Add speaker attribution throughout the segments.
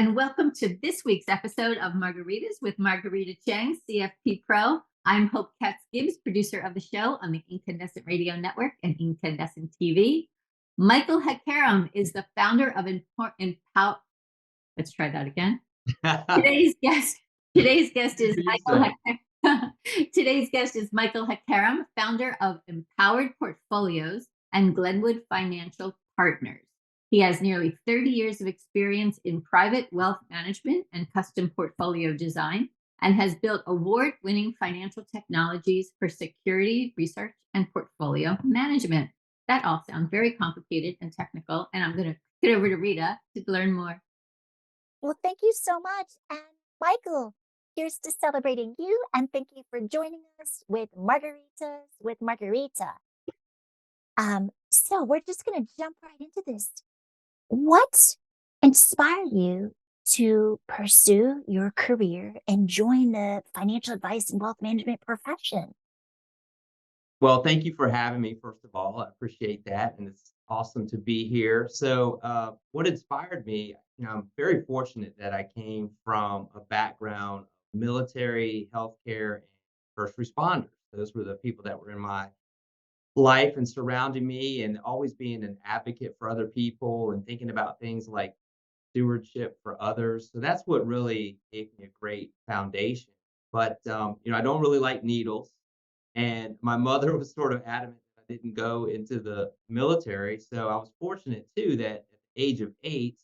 Speaker 1: and welcome to this week's episode of Margaritas with Marguerita Cheng, CFP Pro. I'm Hope Katz Gibbs, producer of the show on the Incandescent Radio Network and Incandescent TV. Michael Hakerem is the founder of Empower. Let's try that again. Today's guest is Michael Today's guest is Michael Hakerem, founder of Empowered Portfolios and Glenwood Financial Partners. He has nearly 30 years of experience in private wealth management and custom portfolio design, and has built award-winning financial technologies for security research and portfolio management. That all sounds very complicated and technical, and I'm going to get over to Rita to learn more.
Speaker 2: Well, thank you so much. And Michael, here's to celebrating you, and thank you for joining us with Margaritas with Margarita. So we're just going to jump right into this. What inspired you to pursue your career and join the financial advice and wealth management profession?
Speaker 3: Well, thank you for having me, first of all. I appreciate that, and it's awesome to be here. So, what inspired me, I'm very fortunate that I came from a background of military, healthcare, and first responders. Those were the people that were in my life and surrounding me, and always being an advocate for other people and thinking about things like stewardship for others. So that's what really gave me a great foundation. But I don't really like needles, and my mother was sort of adamant that I didn't go into the military. So I was fortunate too that at the age of 8,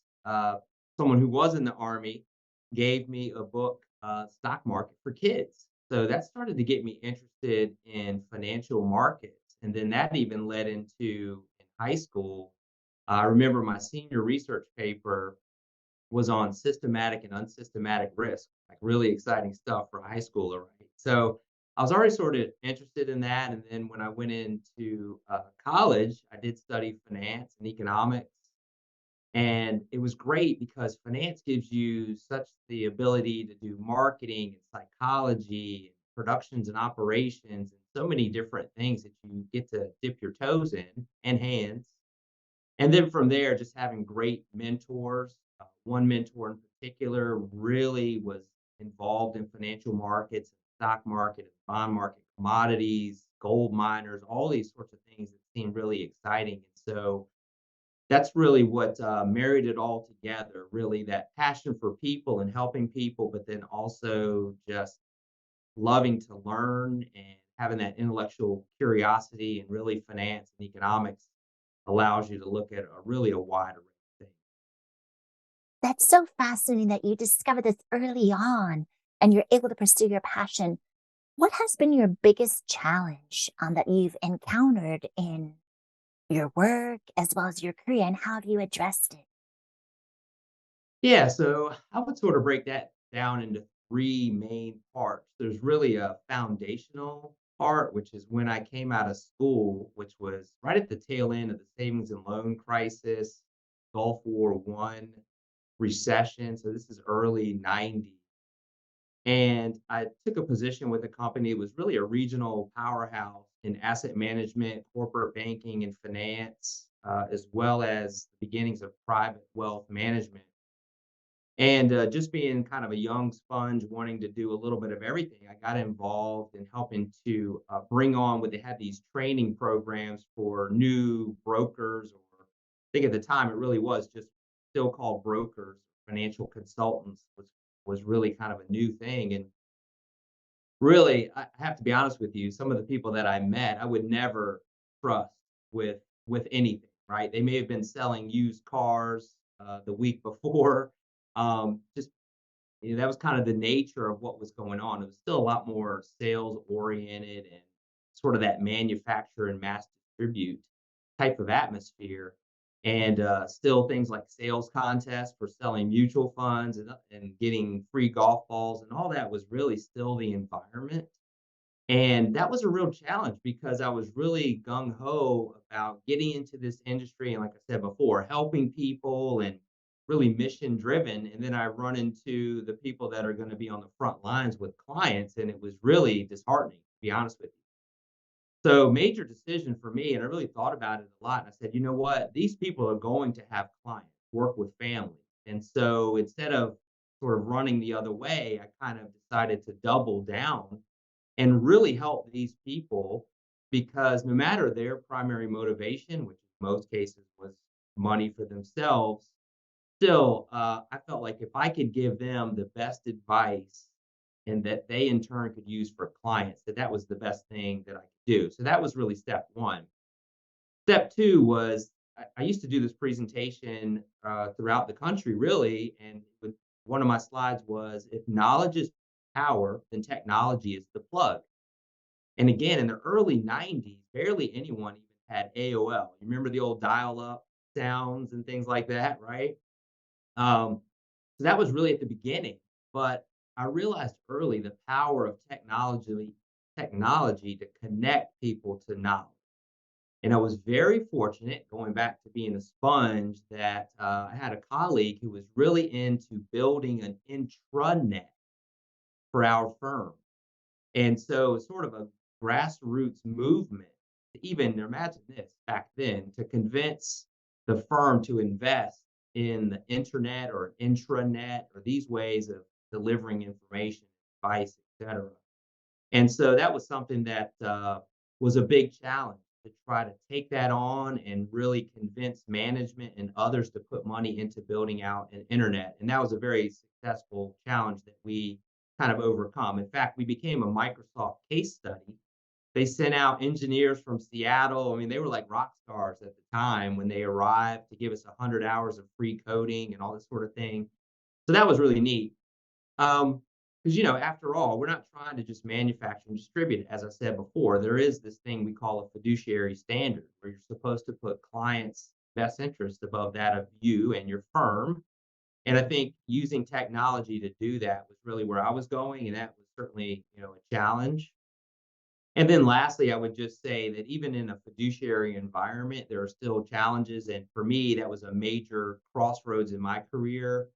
Speaker 3: someone who was in the army gave me a book, Stock Market for Kids. So that started to get me interested in financial markets, and then that even led into in high school. I remember my senior research paper was on systematic and unsystematic risk, like really exciting stuff for a high schooler, right? So I was already sort of interested in that. And then when I went into college, I did study finance and economics. And it was great because finance gives you such the ability to do marketing and psychology, productions and operations, and so many different things that you get to dip your toes in and hands. And then from there, just having great mentors. One mentor in particular really was involved in financial markets, stock market, bond market, commodities, gold miners, all these sorts of things that seemed really exciting. And so that's really what married it all together, really that passion for people and helping people, but then also just loving to learn and having that intellectual curiosity, and really finance and economics allows you to look at a wide array of things.
Speaker 2: That's so fascinating that you discovered this early on and you're able to pursue your passion. What has been your biggest challenge that you've encountered in your work as well as your career, and how have you addressed it?
Speaker 3: Yeah, so I would sort of break that down into three main parts. There's really a foundational part, which is when I came out of school, which was right at the tail end of the savings and loan crisis, Gulf War One recession. So this is early 90s. And I took a position with a company. It was really a regional powerhouse in asset management, corporate banking, and finance, as well as the beginnings of private wealth management. And just being kind of a young sponge, wanting to do a little bit of everything, I got involved in helping to bring on what they had these training programs for new brokers, or I think at the time it really was just still called brokers, financial consultants was really kind of a new thing. And really, I have to be honest with you, some of the people that I met, I would never trust with anything, right? They may have been selling used cars the week before. Just that was kind of the nature of what was going on. It was still a lot more sales oriented and sort of that manufacture and mass distribute type of atmosphere. And still things like sales contests for selling mutual funds, and getting free golf balls, and all that was really still the environment. And that was a real challenge because I was really gung ho about getting into this industry. And like I said before, helping people and really mission driven. And then I run into the people that are going to be on the front lines with clients. And it was really disheartening, to be honest with you. So, major decision for me, and I really thought about it a lot. And I said, you know what? These people are going to have clients, work with families. And so instead of sort of running the other way, I kind of decided to double down and really help these people because no matter their primary motivation, which in most cases was money for themselves, still, I felt like if I could give them the best advice and that they in turn could use for clients, that that was the best thing that I could do. So that was really step one. Step two was I used to do this presentation throughout the country, really. And one of my slides was if knowledge is power, then technology is the plug. And again, in the early 90s, barely anyone even had AOL. You remember the old dial up sounds and things like that, right? Um, so that was really at the beginning, but I realized early the power of technology to connect people to knowledge. And I was very fortunate, going back to being a sponge, that I had a colleague who was really into building an intranet for our firm. And so it's sort of a grassroots movement to even imagine this back then to convince the firm to invest in the internet or intranet or these ways of delivering information, advice, etc. And so that was something that was a big challenge to try to take that on and really convince management and others to put money into building out an internet. And that was a very successful challenge that we kind of overcome. In fact, we became a Microsoft case study. They sent out engineers from Seattle. I mean, they were like rock stars at the time when they arrived to give us 100 hours of free coding and all this sort of thing. So that was really neat. Because after all, we're not trying to just manufacture and distribute it. As I said before, there is this thing we call a fiduciary standard where you're supposed to put clients' best interest above that of you and your firm. And I think using technology to do that was really where I was going, and that was certainly, a challenge. And then lastly, I would just say that even in a fiduciary environment, there are still challenges. And for me, that was a major crossroads in my career.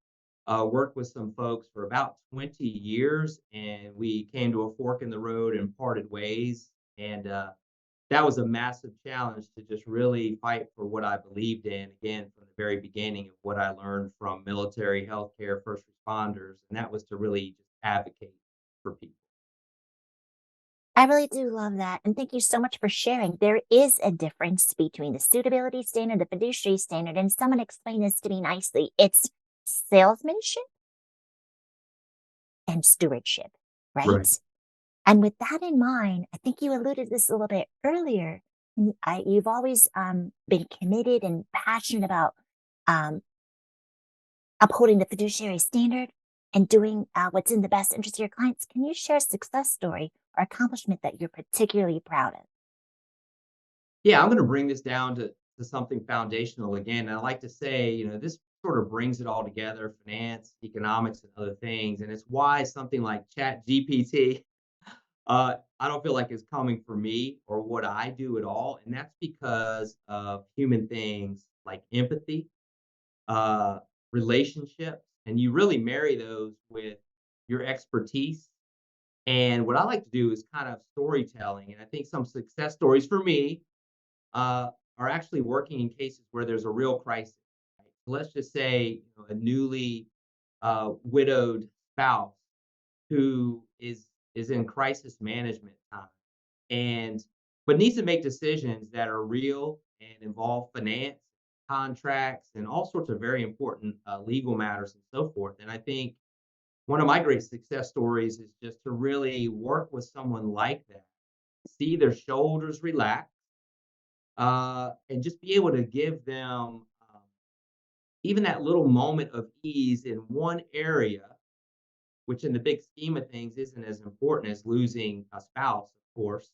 Speaker 3: Worked with some folks for about 20 years, and we came to a fork in the road and parted ways. And that was a massive challenge to just really fight for what I believed in, again, from the very beginning of what I learned from military, healthcare, first responders. And that was to really just advocate for people.
Speaker 2: I really do love that. And thank you so much for sharing. There is a difference between the suitability standard, the fiduciary standard, and someone explained this to me nicely. It's salesmanship and stewardship,
Speaker 3: Right.
Speaker 2: right? And with that in mind, I think you alluded to this a little bit earlier. You've always been committed and passionate about um, upholding the fiduciary standard and doing what's in the best interest of your clients. Can you share a success story or accomplishment that you're particularly proud of?
Speaker 3: Yeah, I'm going to bring this down to something foundational again. And I like to say, this sort of brings it all together finance, economics, and other things. And it's why something like Chat GPT, I don't feel like it's coming for me or what I do at all. And that's because of human things like empathy, uh, relationships, and you really marry those with your expertise. And what I like to do is kind of storytelling. And I think some success stories for me are actually working in cases where there's a real crisis. Right? So let's just say a newly widowed spouse who is in crisis management time and but needs to make decisions that are real and involve finance, contracts, and all sorts of very important legal matters and so forth. And I think one of my great success stories is just to really work with someone like that, see their shoulders relax, and just be able to give them even that little moment of ease in one area, which in the big scheme of things isn't as important as losing a spouse, of course.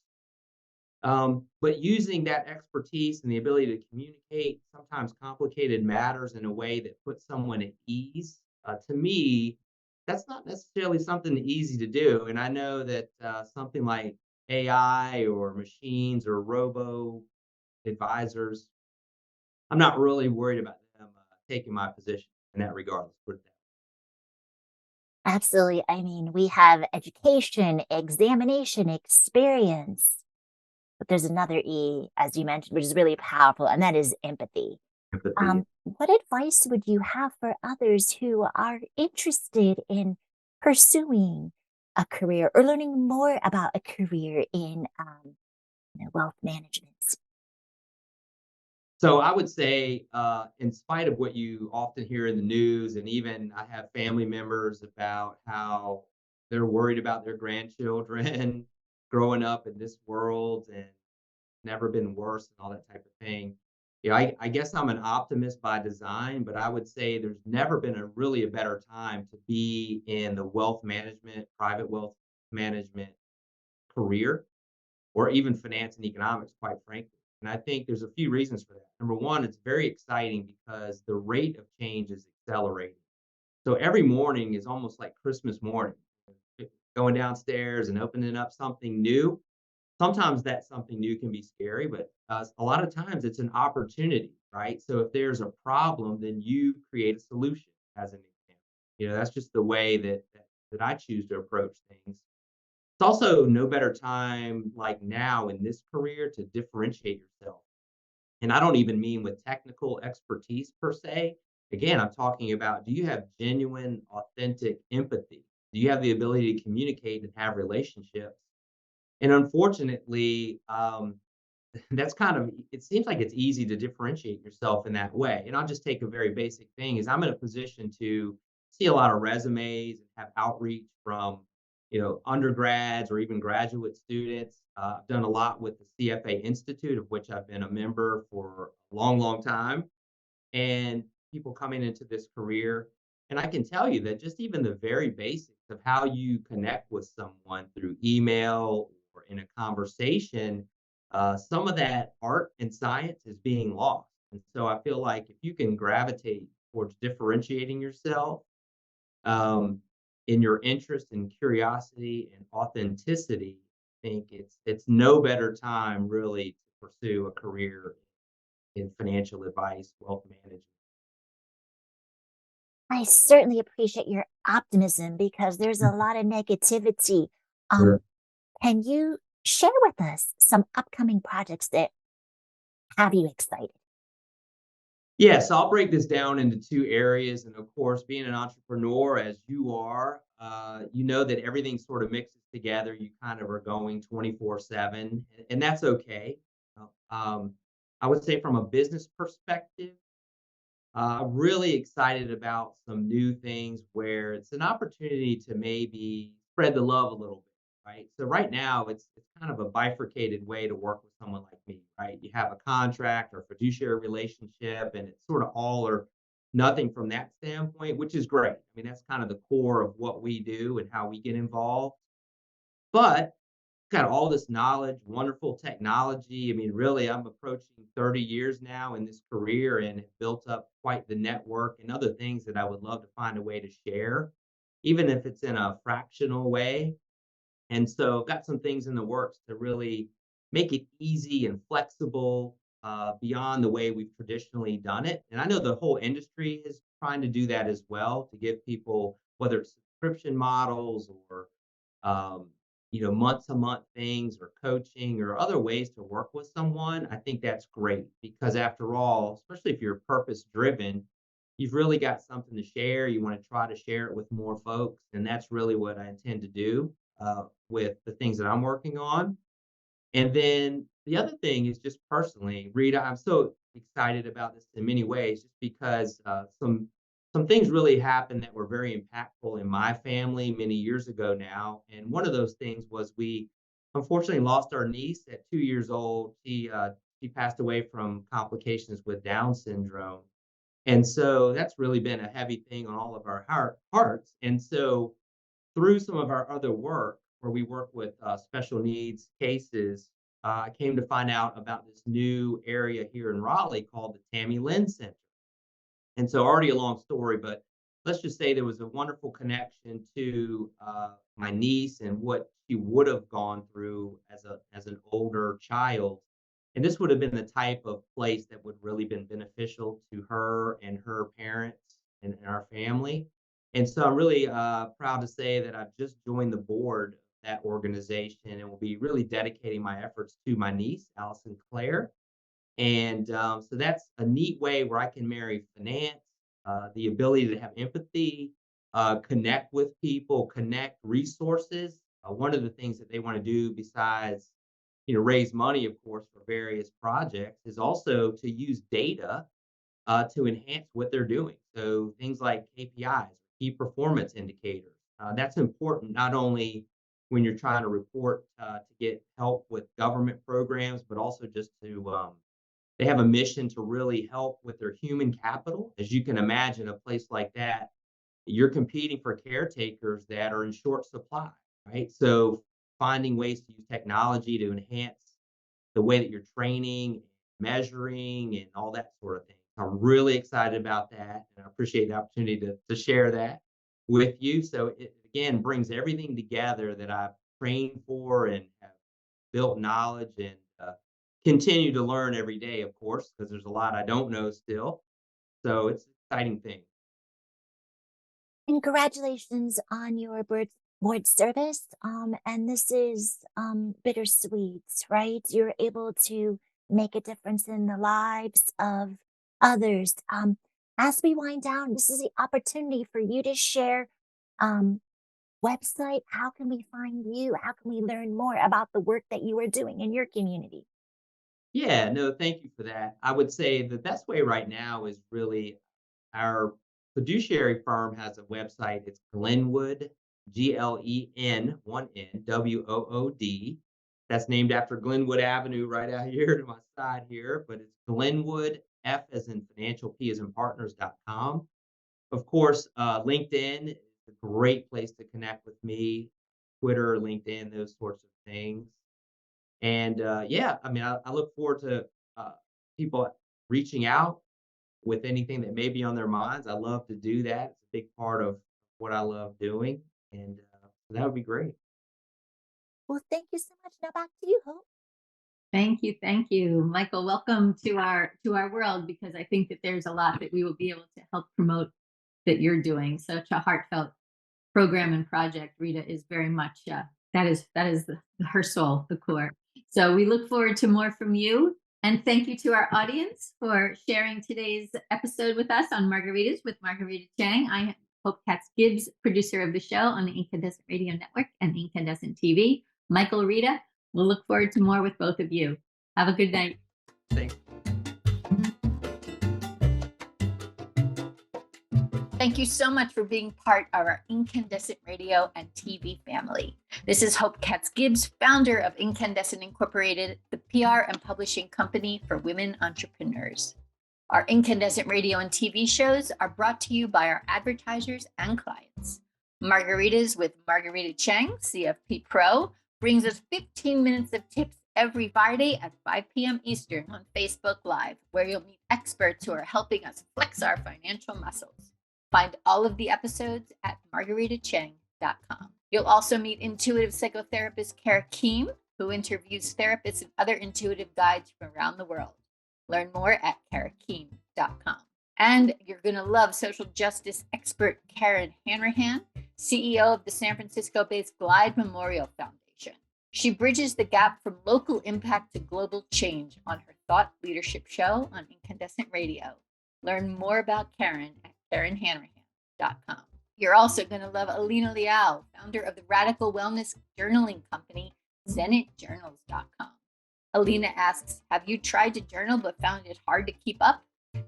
Speaker 3: But using that expertise and the ability to communicate sometimes complicated matters in a way that puts someone at ease, to me, that's not necessarily something easy to do. And I know that something like AI or machines or robo advisors, I'm not really worried about them taking my position in that regard. Let's put it that
Speaker 2: Absolutely. I mean, we have education, examination, experience, but there's another E, as you mentioned, which is really powerful, and that is empathy.
Speaker 3: empathy.
Speaker 2: What advice would you have for others who are interested in pursuing a career or learning more about a career in wealth management?
Speaker 3: So I would say, in spite of what you often hear in the news, and even I have family members about how they're worried about their grandchildren growing up in this world and never been worse and all that type of thing. I guess I'm an optimist by design, but I would say there's never been a better time to be in the wealth management, private wealth management career, or even finance and economics, quite frankly. And I think there's a few reasons for that. Number one, it's very exciting because the rate of change is accelerating. So every morning is almost like Christmas morning, going downstairs and opening up something new. Sometimes that something new can be scary, but a lot of times it's an opportunity, right? So if there's a problem, then you create a solution as an example. That's just the way that I choose to approach things. It's also no better time like now in this career to differentiate yourself. And I don't even mean with technical expertise per se. Again, I'm talking about, do you have genuine, authentic empathy? Do you have the ability to communicate and have relationships? And unfortunately, that's kind of, it seems like it's easy to differentiate yourself in that way. And I'll just take a very basic thing is I'm in a position to see a lot of resumes and have outreach from, undergrads or even graduate students. I've done a lot with the CFA Institute, of which I've been a member for a long, long time, and people coming into this career. And I can tell you that just even the very basics of how you connect with someone through email or in a conversation, some of that art and science is being lost. And so I feel like if you can gravitate towards differentiating yourself, um, in your interest and curiosity and authenticity, I think it's no better time really to pursue a career in financial advice, wealth management.
Speaker 2: I certainly appreciate your optimism because there's a lot of negativity. Um,
Speaker 3: Sure.
Speaker 2: can you share with us some upcoming projects that have you excited?
Speaker 3: Yes, I'll break this down into two areas. And of course, being an entrepreneur as you are, you know that everything sort of mixes together. You kind of are going 24/7, and that's okay. I would say from a business perspective, really excited about some new things where it's an opportunity to maybe spread the love a little bit, right? So right now it's kind of a bifurcated way to work with someone like me, right? You have a contract or fiduciary relationship, and it's sort of all or nothing from that standpoint, which is great. I mean, that's kind of the core of what we do and how we get involved. But got all this knowledge, wonderful technology. I mean, really, I'm approaching 30 years now in this career and have built up quite the network and other things that I would love to find a way to share, even if it's in a fractional way. And so I've got some things in the works to really make it easy and flexible beyond the way we've traditionally done it. And I know the whole industry is trying to do that as well to give people, whether it's subscription models or um, month to month things or coaching or other ways to work with someone. I think that's great because after all, especially if you're purpose driven, you've really got something to share. You want to try to share it with more folks. And that's really what I intend to do with the things that I'm working on. And then the other thing is just personally, Rita, I'm so excited about this in many ways, just because some things really happened that were very impactful in my family many years ago now. And one of those things was we unfortunately lost our niece at 2 years old. She passed away from complications with Down syndrome, and so that's really been a heavy thing on all of our hearts. And so through some of our other work, where we work with special needs cases, I came to find out about this new area here in Raleigh called the Tammy Lynn Center. And so, already a long story, but let's just say there was a wonderful connection to my niece and what she would have gone through as an older child. And this would have been the type of place that would really been beneficial to her and her parents and our family. And so I'm really proud to say that I've just joined the board of that organization and will be really dedicating my efforts to my niece, Allison Clare. And so that's a neat way where I can marry finance, the ability to have empathy, connect with people, connect resources. One of the things that they want to do besides, raise money, of course, for various projects is also to use data to enhance what they're doing. So things like KPIs, key performance indicators. That's important not only when you're trying to report to get help with government programs, but also just to they have a mission to really help with their human capital. As you can imagine, a place like that, you're competing for caretakers that are in short supply, right? So finding ways to use technology to enhance the way that you're training, measuring, and all that sort of thing. I'm really excited about that, and I appreciate the opportunity to share that with you. So it again brings everything together that I've trained for and have built knowledge and continue to learn every day, of course, because there's a lot I don't know still. So it's an exciting thing.
Speaker 2: Congratulations on your board service. And this is bittersweet, right? You're able to make a difference in the lives of others. As we wind down, this is the opportunity for you to share website. How can we find you? How can we learn more about the work that you are doing in your community?
Speaker 3: Yeah, no, thank you for that. I would say the best way right now is really our fiduciary firm has a website. It's Glenwood, Glenwood. That's named after Glenwood Avenue right out here to my side here, but it's Glenwood, F as in financial, P as in partners.com. Of course, LinkedIn is a great place to connect with me, Twitter, LinkedIn, those sorts of things. And yeah, I mean, I look forward to people reaching out with anything that may be on their minds. I love to do that. It's a big part of what I love doing, and that would be great.
Speaker 2: Well, thank you so much. Now back to you, Hope.
Speaker 1: Thank you, Michael. Welcome to our world, because I think that there's a lot that we will be able to help promote that you're doing. Such a heartfelt program and project. Rita is very much her soul, the core. So we look forward to more from you. And thank you to our audience for sharing today's episode with us on Margaritas with Marguerita Cheng. I am Hope Katz Gibbs, producer of the show on the Incandescent Radio Network and Incandescent TV. Michael, Rita, we'll look forward to more with both of you. Have a good night.
Speaker 3: Thanks.
Speaker 4: Thank you so much for being part of our Incandescent Radio and TV family. This is Hope Katz Gibbs, founder of Incandescent Incorporated, the PR and publishing company for women entrepreneurs. Our Incandescent Radio and TV shows are brought to you by our advertisers and clients. Margaritas with Marguerita Cheng, CFP Pro, brings us 15 minutes of tips every Friday at 5 p.m. Eastern on Facebook Live, where you'll meet experts who are helping us flex our financial muscles. Find all of the episodes at margaritacheng.com. You'll also meet intuitive psychotherapist Kara Keem, who interviews therapists and other intuitive guides from around the world. Learn more at karakeem.com. And you're going to love social justice expert Karen Hanrahan, CEO of the San Francisco-based Glide Memorial Foundation. She bridges the gap from local impact to global change on her Thought Leadership show on Incandescent Radio. Learn more about Karen at KarenHanrahan.com. You're also going to love Alina Liao, founder of the radical wellness journaling company, ZenitJournals.com. Alina asks, have you tried to journal but found it hard to keep up?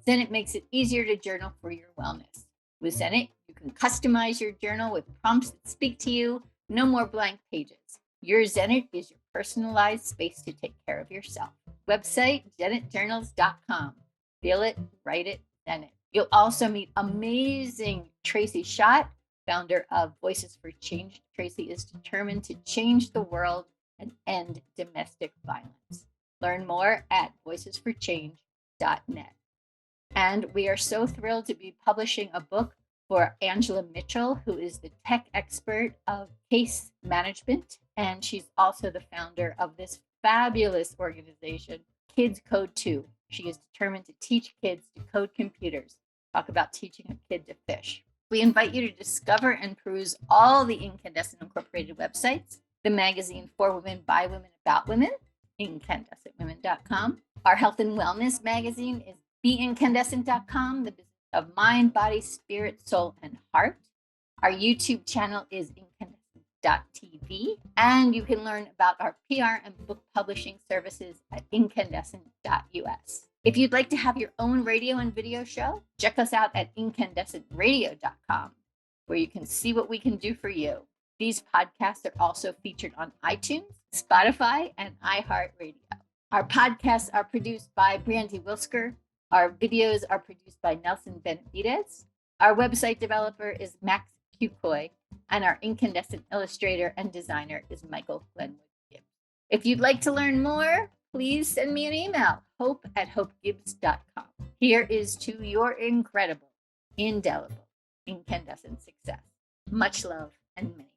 Speaker 4: Zenit makes it easier to journal for your wellness. With Zenit, you can customize your journal with prompts that speak to you. No more blank pages. Your Zenit is your personalized space to take care of yourself. Website, ZenitJournals.com. Feel it, write it, Zenit. You'll also meet amazing Tracy Schott, founder of Voices for Change. Tracy is determined to change the world and end domestic violence. Learn more at voicesforchange.net. And we are so thrilled to be publishing a book for Angela Mitchell, who is the tech expert of case management. And she's also the founder of this fabulous organization, Kids Code 2. She is determined to teach kids to code computers. Talk about teaching a kid to fish. We invite you to discover and peruse all the Incandescent Incorporated websites, the magazine For Women, By Women, About Women, incandescentwomen.com, Our health and wellness magazine is beincandescent.com, the business of mind, body, spirit, soul, and heart. Our YouTube channel is incandescent.tv, and you can learn about our PR and book publishing services at incandescent.us. If you'd like to have your own radio and video show, check us out at incandescentradio.com, where you can see what we can do for you. These podcasts are also featured on iTunes, Spotify, and iHeartRadio. Our podcasts are produced by Brandy Wilsker. Our videos are produced by Nelson Benavides. Our website developer is Max Kukoy, and our incandescent illustrator and designer is Michael Glenwood. If you'd like to learn more, please send me an email, hope@hopegibbs.com. Here is to your incredible, indelible, incandescent success. Much love and many